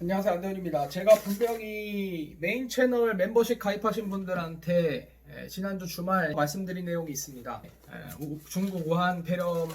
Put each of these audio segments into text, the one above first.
안녕하세요, 안대훈입니다. 제가 분명히 메인 채널 멤버십 가입하신 분들한테 지난주 주말 말씀드린 내용이 있습니다. 중국 우한 폐렴하고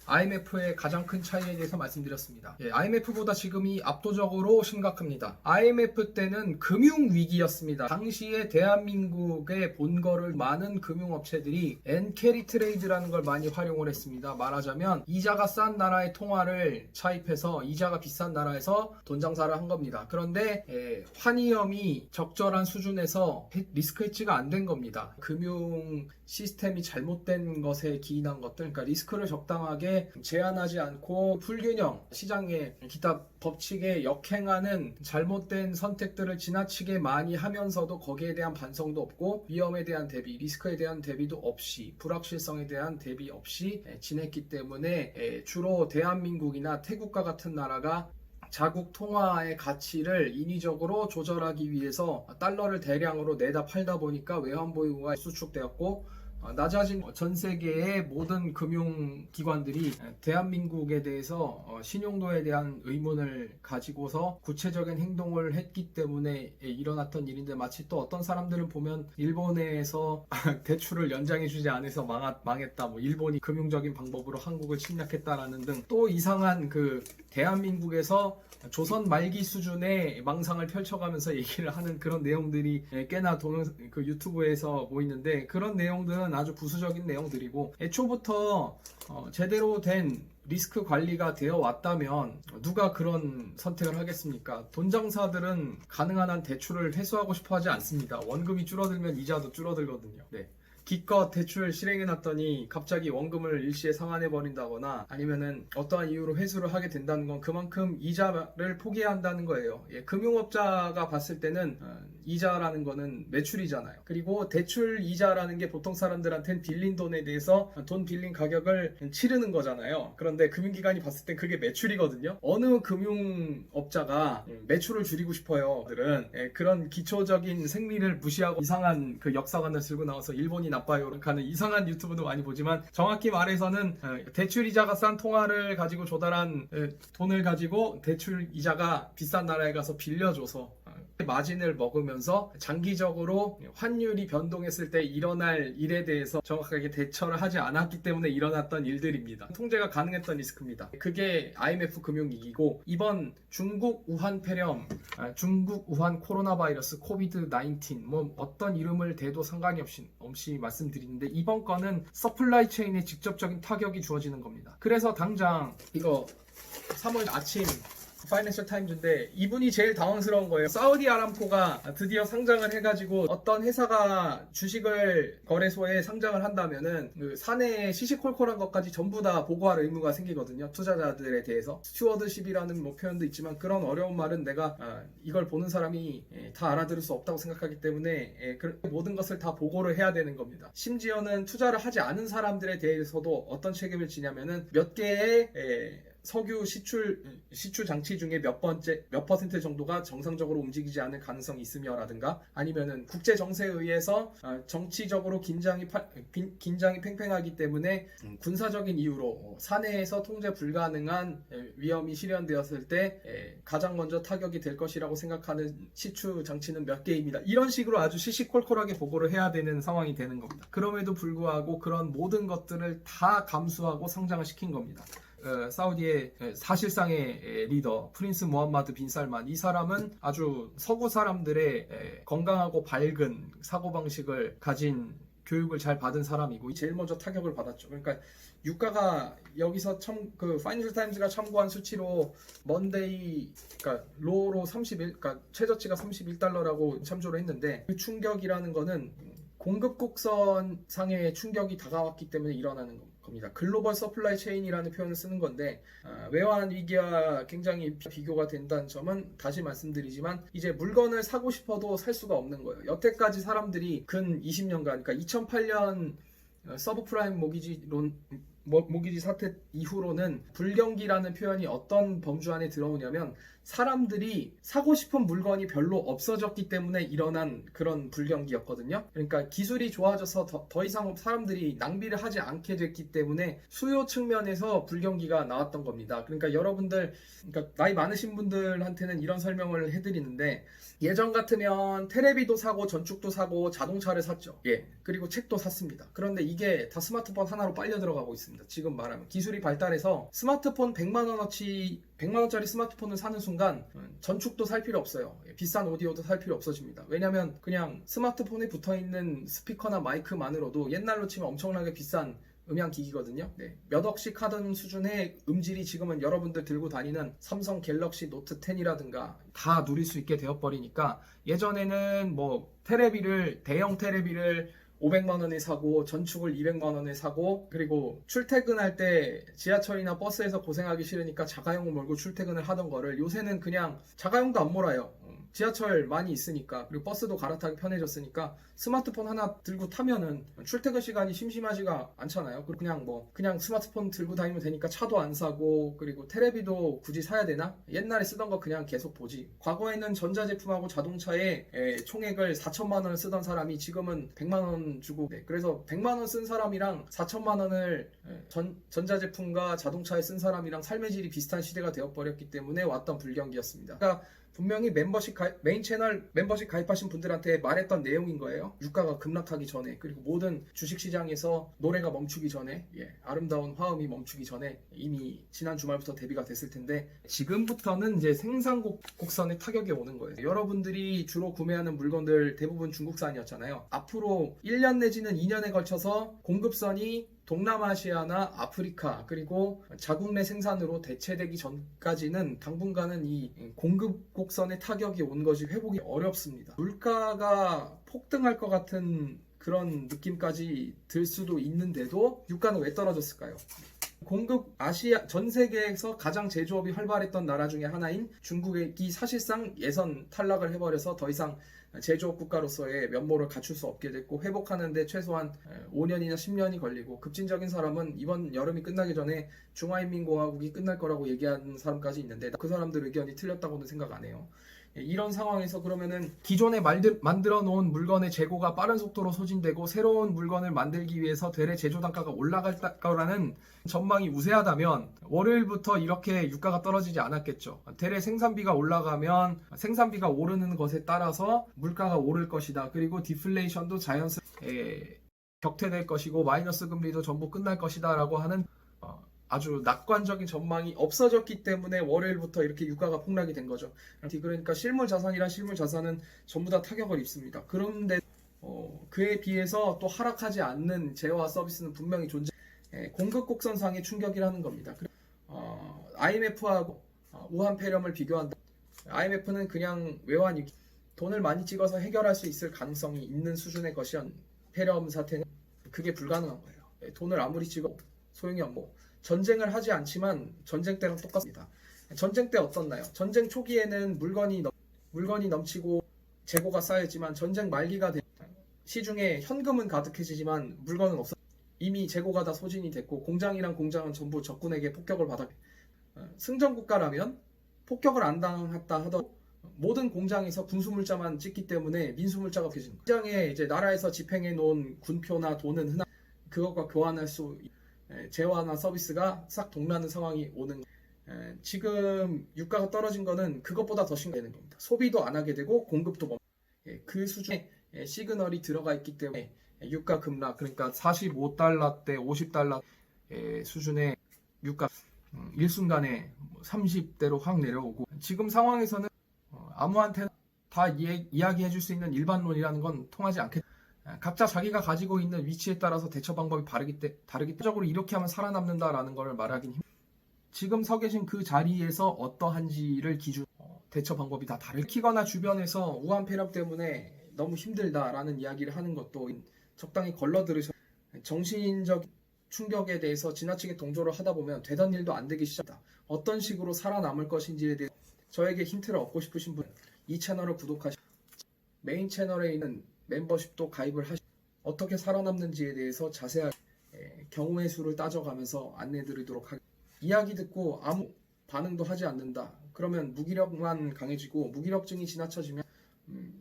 IMF의 가장 큰 차이에 대해서 말씀드렸습니다. IMF보다 지금이 압도적으로 심각합니다. IMF 때는 금융위기였습니다. 당시에 대한민국의 본거를 많은 금융업체들이 엔캐리 트레이드라는 걸 많이 활용을 했습니다. 말하자면 이자가 싼 나라의 통화를 차입해서 이자가 비싼 나라에서 돈 장사를 한 겁니다. 그런데 환위험이 적절한 수준에서 리스크 해치가 안 된 겁니다. 금융 시스템이 잘못된 것에 기인한 것들, 그러니까 리스크를 적당하게 제한하지 않고 불균형, 시장의 기타 법칙에 역행하는 잘못된 선택들을 지나치게 많이 하면서도 거기에 대한 반성도 없고 위험에 대한 대비, 리스크에 대한 대비도 없이, 불확실성에 대한 대비 없이 지냈기 때문에 주로 대한민국이나 태국과 같은 나라가 자국 통화의 가치를 인위적으로 조절하기 위해서 달러를 대량으로 내다 팔다 보니까 외환보유고가 수축되었고, 낮아진 전 세계의 모든 금융기관들이 대한민국에 대해서 신용도에 대한 의문을 가지고서 구체적인 행동을 했기 때문에 일어났던 일인데, 마치 또 어떤 사람들은 보면 일본에서 대출을 연장해주지 않아서 망했다, 일본이 금융적인 방법으로 한국을 침략했다라는 등 또 이상한 대한민국에서 조선 말기 수준의 망상을 펼쳐가면서 얘기를 하는 그런 내용들이 꽤나 유튜브에서 보이는데, 그런 내용들은 아주 부수적인 내용들이고, 애초부터 제대로 된 리스크 관리가 되어 왔다면 누가 그런 선택을 하겠습니까? 돈장사들은 가능한 한 대출을 회수하고 싶어 하지 않습니다. 원금이 줄어들면 이자도 줄어들거든요. 네. 기껏 대출 실행해놨더니 갑자기 원금을 일시에 상환해버린다거나 아니면은 어떠한 이유로 회수를 하게 된다는 건 그만큼 이자를 포기해야 한다는 거예요. 금융업자가 봤을 때는 이자라는 거는 매출이잖아요. 그리고 대출 이자라는 게 보통 사람들한테는 빌린 돈에 대해서 돈 빌린 가격을 치르는 거잖아요. 그런데 금융기관이 봤을 땐 그게 매출이거든요. 어느 금융업자가 매출을 줄이고 싶어요. 들은 그런 기초적인 생리를 무시하고 이상한 역사관을 들고 나와서 일본이 나빠요 하는 이상한 유튜브도 많이 보지만, 정확히 말해서는 대출 이자가 싼 통화를 가지고 조달한 돈을 가지고 대출 이자가 비싼 나라에 가서 빌려줘서 마진을 먹으면서 장기적으로 환율이 변동했을 때 일어날 일에 대해서 정확하게 대처를 하지 않았기 때문에 일어났던 일들입니다. 통제가 가능했던 리스크입니다. 그게 IMF 금융위기고, 이번 중국 우한 폐렴, 중국 우한 코로나 바이러스 코비드-19 어떤 이름을 대도 상관이 없이 말씀드리는데, 이번 건은 서플라이 체인에 직접적인 타격이 주어지는 겁니다. 그래서 당장 이거 3월 아침 파이낸셜 타임즈인데 이분이 제일 당황스러운 거예요. 사우디 아람코가 드디어 상장을 해가지고 어떤 회사가 주식을 거래소에 상장을 한다면은 사내에 시시콜콜한 것까지 전부 다 보고할 의무가 생기거든요. 투자자들에 대해서. 스튜어드십이라는 표현도 있지만, 그런 어려운 말은 내가 이걸 보는 사람이 다 알아들을 수 없다고 생각하기 때문에 모든 것을 다 보고를 해야 되는 겁니다. 심지어는 투자를 하지 않은 사람들에 대해서도 어떤 책임을 지냐면은 몇 개의 석유 시출 장치 중에 몇 퍼센트 정도가 정상적으로 움직이지 않을 가능성이 있으며라든가, 아니면은 국제 정세에 의해서 정치적으로 긴장이 팽팽하기 때문에 군사적인 이유로 사내에서 통제 불가능한 위험이 실현되었을 때 가장 먼저 타격이 될 것이라고 생각하는 시추 장치는 몇 개입니다. 이런 식으로 아주 시시콜콜하게 보고를 해야 되는 상황이 되는 겁니다. 그럼에도 불구하고 그런 모든 것들을 다 감수하고 상장을 시킨 겁니다. 사우디의 사실상의 리더 프린스 모함마드 빈 살만, 이 사람은 아주 서구 사람들의 건강하고 밝은 사고방식을 가진, 교육을 잘 받은 사람이고 제일 먼저 타격을 받았죠. 그러니까 유가가 여기서 파이낸셜 타임즈가 참고한 수치로 먼데이, 그러니까 로로 31, 그러니까 최저치가 $31라고 참조를 했는데, 그 충격이라는 거는 공급 곡선 상의 충격이 다가왔기 때문에 일어나는 겁니다. 글로벌 서플라이 체인이라는 표현을 쓰는 건데, 외환 위기와 굉장히 비교가 된다는 점은 다시 말씀드리지만, 이제 물건을 사고 싶어도 살 수가 없는 거예요. 여태까지 사람들이 근 20년간, 그러니까 2008년 서브프라임 모기지론 모기지 사태 이후로는 불경기라는 표현이 어떤 범주 안에 들어오냐면 사람들이 사고 싶은 물건이 별로 없어졌기 때문에 일어난 그런 불경기였거든요. 그러니까 기술이 좋아져서 더 이상 사람들이 낭비를 하지 않게 됐기 때문에 수요 측면에서 불경기가 나왔던 겁니다. 그러니까 여러분들, 그러니까 나이 많으신 분들한테는 이런 설명을 해드리는데, 예전 같으면 테레비도 사고 전축도 사고 자동차를 샀죠. 예. 그리고 책도 샀습니다. 그런데 이게 다 스마트폰 하나로 빨려 들어가고 있습니다. 지금 말하면 기술이 발달해서 스마트폰 100만원짜리 스마트폰을 사는 순간 전축도 살 필요 없어요. 비싼 오디오도 살 필요 없어집니다. 왜냐면 그냥 스마트폰에 붙어있는 스피커나 마이크만으로도 옛날로 치면 엄청나게 비싼 음향기기거든요. 네. 몇 억씩 하던 수준의 음질이 지금은 여러분들 들고 다니는 삼성 갤럭시 노트 10이라든가 다 누릴 수 있게 되어버리니까, 예전에는 뭐 대형 테레비를 500만 원에 사고 전축을 200만 원에 사고, 그리고 출퇴근할 때 지하철이나 버스에서 고생하기 싫으니까 자가용을 몰고 출퇴근을 하던 거를 요새는 그냥 자가용도 안 몰아요. 지하철 많이 있으니까, 그리고 버스도 갈아타기 편해졌으니까 스마트폰 하나 들고 타면은 출퇴근 시간이 심심하지가 않잖아요. 그냥 스마트폰 들고 다니면 되니까 차도 안 사고, 그리고 테레비도 굳이 사야 되나? 옛날에 쓰던 거 그냥 계속 보지. 과거에는 전자제품하고 자동차에 총액을 4천만 원을 쓰던 사람이 지금은 100만 원 주고, 그래서 100만 원 쓴 사람이랑 4천만 원을 전자제품과 자동차에 쓴 사람이랑 삶의 질이 비슷한 시대가 되어버렸기 때문에 왔던 불경기였습니다. 그러니까 분명히 메인 채널 멤버십 가입하신 분들한테 말했던 내용인 거예요. 유가가 급락하기 전에, 그리고 모든 주식시장에서 노래가 멈추기 전에, 아름다운 화음이 멈추기 전에 이미 지난 주말부터 대비가 됐을 텐데, 지금부터는 이제 생산곡선의 타격이 오는 거예요. 여러분들이 주로 구매하는 물건들 대부분 중국산이었잖아요. 앞으로 1년 내지는 2년에 걸쳐서 공급선이 동남아시아나 아프리카, 그리고 자국 내 생산으로 대체되기 전까지는 당분간은 이 공급 곡선의 타격이 온 것이 회복이 어렵습니다. 물가가 폭등할 것 같은 그런 느낌까지 들 수도 있는데도 유가는 왜 떨어졌을까요? 전 세계에서 가장 제조업이 활발했던 나라 중에 하나인 중국이 사실상 예선 탈락을 해버려서 더 이상 제조업 국가로서의 면모를 갖출 수 없게 됐고, 회복하는데 최소한 5년이나 10년이 걸리고, 급진적인 사람은 이번 여름이 끝나기 전에 중화인민공화국이 끝날 거라고 얘기하는 사람까지 있는데, 그 사람들 의견이 틀렸다고는 생각 안 해요. 이런 상황에서 그러면은 기존에 만들어 놓은 물건의 재고가 빠른 속도로 소진되고 새로운 물건을 만들기 위해서 되레 제조 단가가 올라갈 거라는 전망이 우세하다면 월요일부터 이렇게 유가가 떨어지지 않았겠죠. 되레 생산비가 올라가면 생산비가 오르는 것에 따라서 물가가 오를 것이다. 그리고 디플레이션도 자연스럽게 격퇴될 것이고 마이너스 금리도 전부 끝날 것이다 라고 하는 아주 낙관적인 전망이 없어졌기 때문에 월요일부터 이렇게 유가가 폭락이 된 거죠. 그러니까 실물 자산은 전부 다 타격을 입습니다. 그런데 그에 비해서 또 하락하지 않는 재화와 서비스는 분명히 공급 곡선상의 충격이라는 겁니다. IMF하고 우한 폐렴을 비교한다. IMF는 그냥 외환 돈을 많이 찍어서 해결할 수 있을 가능성이 있는 수준의 것이었, 폐렴 사태는 그게 불가능한 거예요. 돈을 아무리 찍어도 소용이 없고, 전쟁을 하지 않지만 전쟁 때랑 똑같습니다. 전쟁 때 어떻나요? 전쟁 초기에는 물건이 넘치고 재고가 쌓였지만, 전쟁 말기가 되면 시중에 현금은 가득해지지만 물건은 없어. 이미 재고가 다 소진이 됐고, 공장이랑 공장은 전부 적군에게 폭격을 받았고, 승전국가라면 폭격을 안 당했다 하더라도 모든 공장에서 군수물자만 찍기 때문에 민수물자가 없어지는 거예요. 공장에 이제 나라에서 집행해 놓은 군표나 돈은 흔한 그것과 교환할 수, 재화나 서비스가 싹 동나는 상황이 오는 거예요. 지금 유가가 떨어진 거는 그것보다 더 심각한 겁니다. 소비도 안 하게 되고 공급도 그 수준의 시그널이 들어가 있기 때문에 유가 급락, 그러니까 45달러대 50달러 수준의 유가 일순간에 30대로 확 내려오고, 지금 상황에서는 아무한테나 다 이야기해 줄 수 있는 일반론이라는 건 통하지 않겠다. 각자 자기가 가지고 있는 위치에 따라서 대처 방법이 다르기 때문에 적으로 이렇게 하면 살아남는다라는 걸 말하긴 힘들어요. 지금 서 계신 그 자리에서 어떠한지를 기준 대처 방법이 다 다르거나, 주변에서 우한 폐렴 때문에 너무 힘들다라는 이야기를 하는 것도 적당히 걸러들으셔. 정신적 충격에 대해서 지나치게 동조를 하다 보면 되던 일도 안 되기 시작합니다. 어떤 식으로 살아남을 것인지에 대해 저에게 힌트를 얻고 싶으신 분, 이 채널을 구독하시고 메인 채널에 있는 멤버십도 가입을 하시고 어떻게 살아남는지에 대해서 자세하게 경우의 수를 따져가면서 안내드리도록 하겠습니다. 이야기 듣고 아무 반응도 하지 않는다. 그러면 무기력만 강해지고 무기력증이 지나쳐지면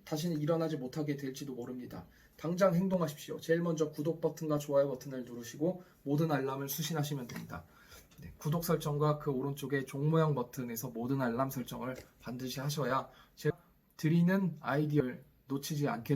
다시는 일어나지 못하게 될지도 모릅니다. 당장 행동하십시오. 제일 먼저 구독 버튼과 좋아요 버튼을 누르시고 모든 알람을 수신하시면 됩니다. 네, 구독 설정과 그 오른쪽에 종 모양 버튼에서 모든 알람 설정을 반드시 하셔야 제가 드리는 아이디어를 놓치지 않게